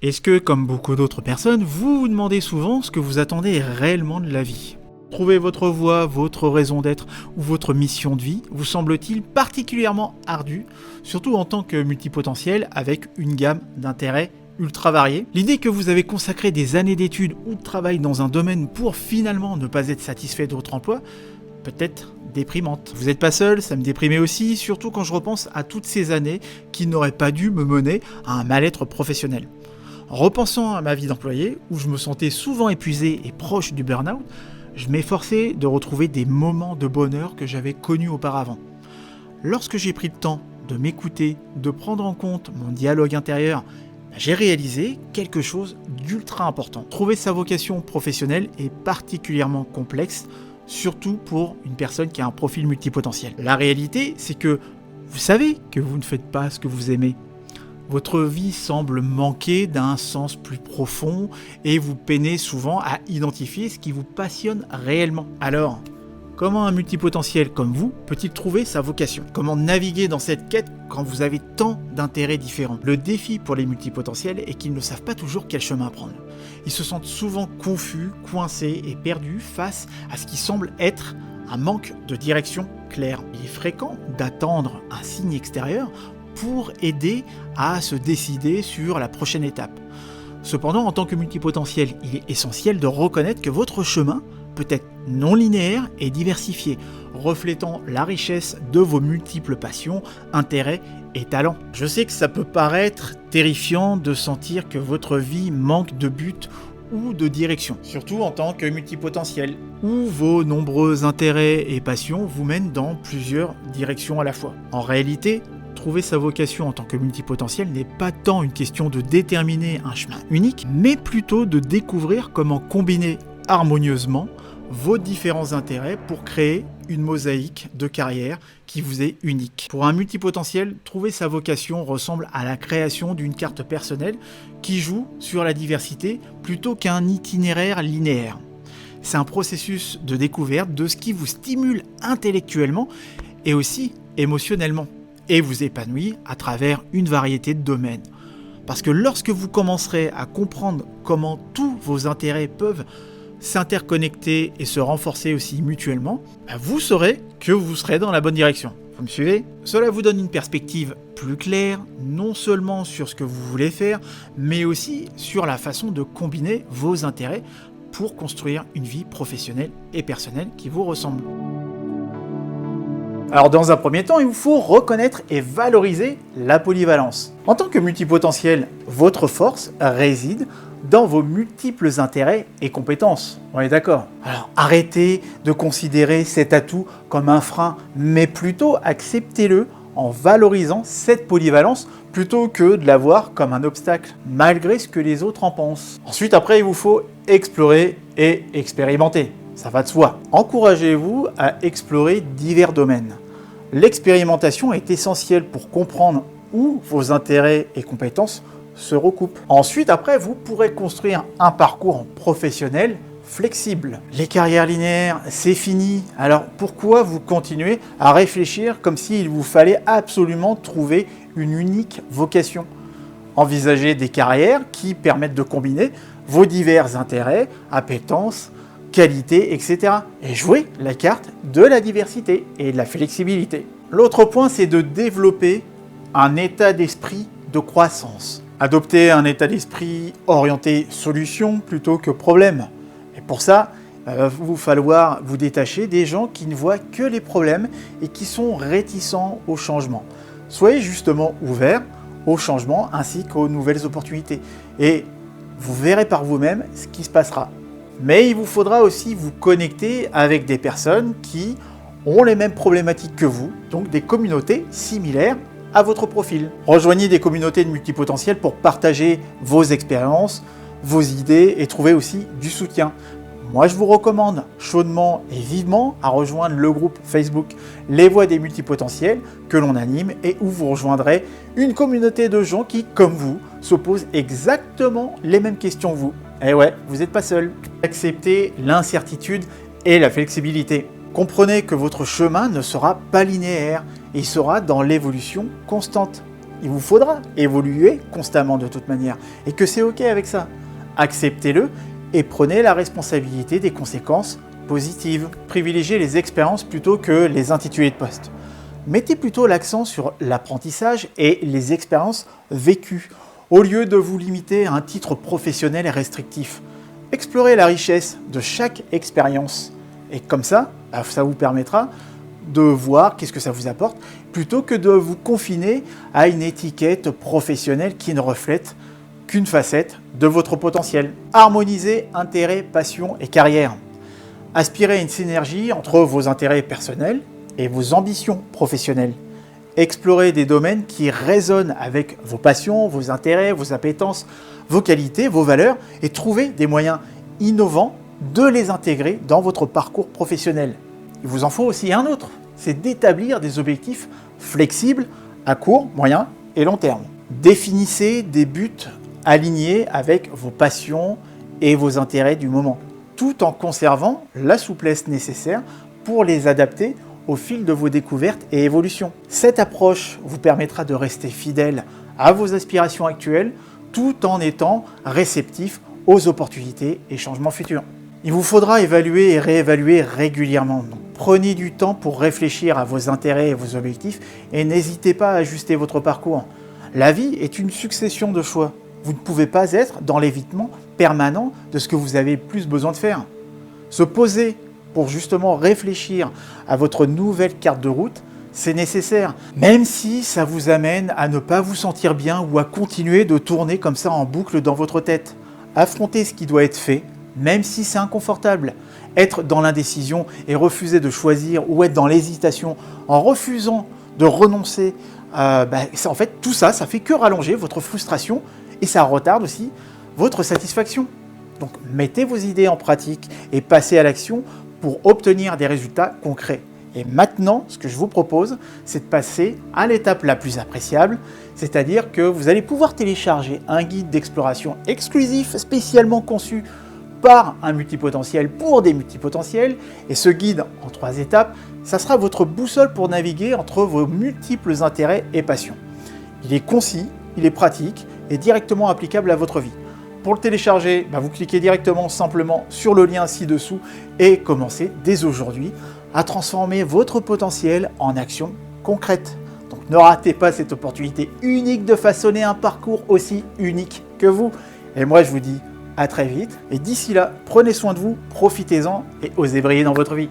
Est-ce que, comme beaucoup d'autres personnes, vous vous demandez souvent ce que vous attendez réellement de la vie ? Trouver votre voie, votre raison d'être ou votre mission de vie vous semble-t-il particulièrement ardu, surtout en tant que multipotentiel avec une gamme d'intérêts ultra variés ? L'idée que vous avez consacré des années d'études ou de travail dans un domaine pour finalement ne pas être satisfait de votre emploi peut être déprimante. Vous n'êtes pas seul, ça me déprimait aussi, surtout quand je repense à toutes ces années qui n'auraient pas dû me mener à un mal-être professionnel. En repensant à ma vie d'employé, où je me sentais souvent épuisé et proche du burn-out, je m'efforçais de retrouver des moments de bonheur que j'avais connus auparavant. Lorsque j'ai pris le temps de m'écouter, de prendre en compte mon dialogue intérieur, j'ai réalisé quelque chose d'ultra important. Trouver sa vocation professionnelle est particulièrement complexe, surtout pour une personne qui a un profil multipotentiel. La réalité, c'est que vous savez que vous ne faites pas ce que vous aimez. Votre vie semble manquer d'un sens plus profond et vous peinez souvent à identifier ce qui vous passionne réellement. Alors, comment un multipotentiel comme vous peut-il trouver sa vocation ? Comment naviguer dans cette quête quand vous avez tant d'intérêts différents ? Le défi pour les multipotentiels est qu'ils ne savent pas toujours quel chemin prendre. Ils se sentent souvent confus, coincés et perdus face à ce qui semble être un manque de direction claire. Il est fréquent d'attendre un signe extérieur pour aider à se décider sur la prochaine étape. Cependant, en tant que multipotentiel, il est essentiel de reconnaître que votre chemin peut être non linéaire et diversifié, reflétant la richesse de vos multiples passions, intérêts et talents. Je sais que ça peut paraître terrifiant de sentir que votre vie manque de but ou de direction, surtout en tant que multipotentiel, où vos nombreux intérêts et passions vous mènent dans plusieurs directions à la fois. En réalité, trouver sa vocation en tant que multipotentiel n'est pas tant une question de déterminer un chemin unique, mais plutôt de découvrir comment combiner harmonieusement vos différents intérêts pour créer une mosaïque de carrière qui vous est unique. Pour un multipotentiel, trouver sa vocation ressemble à la création d'une carte personnelle qui joue sur la diversité plutôt qu'un itinéraire linéaire. C'est un processus de découverte de ce qui vous stimule intellectuellement et aussi émotionnellement, et vous épanouit à travers une variété de domaines. Parce que lorsque vous commencerez à comprendre comment tous vos intérêts peuvent s'interconnecter et se renforcer aussi mutuellement, vous saurez que vous serez dans la bonne direction. Vous me suivez ? Cela vous donne une perspective plus claire, non seulement sur ce que vous voulez faire, mais aussi sur la façon de combiner vos intérêts pour construire une vie professionnelle et personnelle qui vous ressemble. Alors dans un premier temps, il vous faut reconnaître et valoriser la polyvalence. En tant que multipotentiel, votre force réside dans vos multiples intérêts et compétences. On est d'accord ? Alors arrêtez de considérer cet atout comme un frein, mais plutôt acceptez-le en valorisant cette polyvalence plutôt que de la voir comme un obstacle, malgré ce que les autres en pensent. Ensuite, après, il vous faut explorer et expérimenter. Ça va de soi. Encouragez-vous à explorer divers domaines. L'expérimentation est essentielle pour comprendre où vos intérêts et compétences se recoupent. Ensuite, après, vous pourrez construire un parcours professionnel flexible. Les carrières linéaires, c'est fini. Alors pourquoi vous continuez à réfléchir comme s'il vous fallait absolument trouver une unique vocation ? Envisagez des carrières qui permettent de combiner vos divers intérêts, appétences, qualité, etc. Et jouer la carte de la diversité et de la flexibilité. L'autre point, c'est de développer un état d'esprit de croissance. Adopter un état d'esprit orienté solution plutôt que problème. Et pour ça, il va vous falloir vous détacher des gens qui ne voient que les problèmes et qui sont réticents au changement. Soyez justement ouverts au changement ainsi qu'aux nouvelles opportunités. Et vous verrez par vous-même ce qui se passera. Mais il vous faudra aussi vous connecter avec des personnes qui ont les mêmes problématiques que vous, donc des communautés similaires à votre profil. Rejoignez des communautés de multipotentiels pour partager vos expériences, vos idées et trouver aussi du soutien. Moi, je vous recommande chaudement et vivement à rejoindre le groupe Facebook Les Voix des Multipotentiels que l'on anime et où vous rejoindrez une communauté de gens qui, comme vous, se posent exactement les mêmes questions que vous. Et ouais, vous n'êtes pas seul. Acceptez l'incertitude et la flexibilité. Comprenez que votre chemin ne sera pas linéaire, il sera dans l'évolution constante. Il vous faudra évoluer constamment de toute manière, et que c'est ok avec ça. Acceptez-le et prenez la responsabilité des conséquences positives. Privilégiez les expériences plutôt que les intitulés de poste. Mettez plutôt l'accent sur l'apprentissage et les expériences vécues, au lieu de vous limiter à un titre professionnel et restrictif. Explorez la richesse de chaque expérience, et comme ça vous permettra de voir qu'est-ce que ça vous apporte, plutôt que de vous confiner à une étiquette professionnelle qui ne reflète qu'une facette de votre potentiel. Harmonisez intérêts, passion et carrière. Aspirez à une synergie entre vos intérêts personnels et vos ambitions professionnelles. Explorez des domaines qui résonnent avec vos passions, vos intérêts, vos appétences, vos qualités, vos valeurs, et trouvez des moyens innovants de les intégrer dans votre parcours professionnel. Il vous en faut aussi un autre, c'est d'établir des objectifs flexibles à court, moyen et long terme. Définissez des buts alignés avec vos passions et vos intérêts du moment, tout en conservant la souplesse nécessaire pour les adapter au fil de vos découvertes et évolutions. Cette approche vous permettra de rester fidèle à vos aspirations actuelles tout en étant réceptif aux opportunités et changements futurs. Il vous faudra évaluer et réévaluer régulièrement. Donc, prenez du temps pour réfléchir à vos intérêts et vos objectifs et n'hésitez pas à ajuster votre parcours. La vie est une succession de choix. Vous ne pouvez pas être dans l'évitement permanent de ce que vous avez le plus besoin de faire. Se poser pour justement réfléchir à votre nouvelle carte de route, c'est nécessaire, même si ça vous amène à ne pas vous sentir bien ou à continuer de tourner comme ça en boucle dans votre tête. Affrontez ce qui doit être fait, même si c'est inconfortable. Être dans l'indécision et refuser de choisir, ou être dans l'hésitation en refusant de renoncer, en fait tout ça, ça fait que rallonger votre frustration et ça retarde aussi votre satisfaction. Donc mettez vos idées en pratique et passez à l'action pour obtenir des résultats concrets. Et maintenant, ce que je vous propose, c'est de passer à l'étape la plus appréciable, c'est-à-dire que vous allez pouvoir télécharger un guide d'exploration exclusif, spécialement conçu par un multipotentiel pour des multipotentiels. Et ce guide en 3 étapes, ça sera votre boussole pour naviguer entre vos multiples intérêts et passions. Il est concis, il est pratique et directement applicable à votre vie. Pour le télécharger, vous cliquez directement simplement sur le lien ci-dessous et commencez dès aujourd'hui à transformer votre potentiel en action concrète. Donc ne ratez pas cette opportunité unique de façonner un parcours aussi unique que vous. Et moi je vous dis à très vite et d'ici là, prenez soin de vous, profitez-en et osez briller dans votre vie.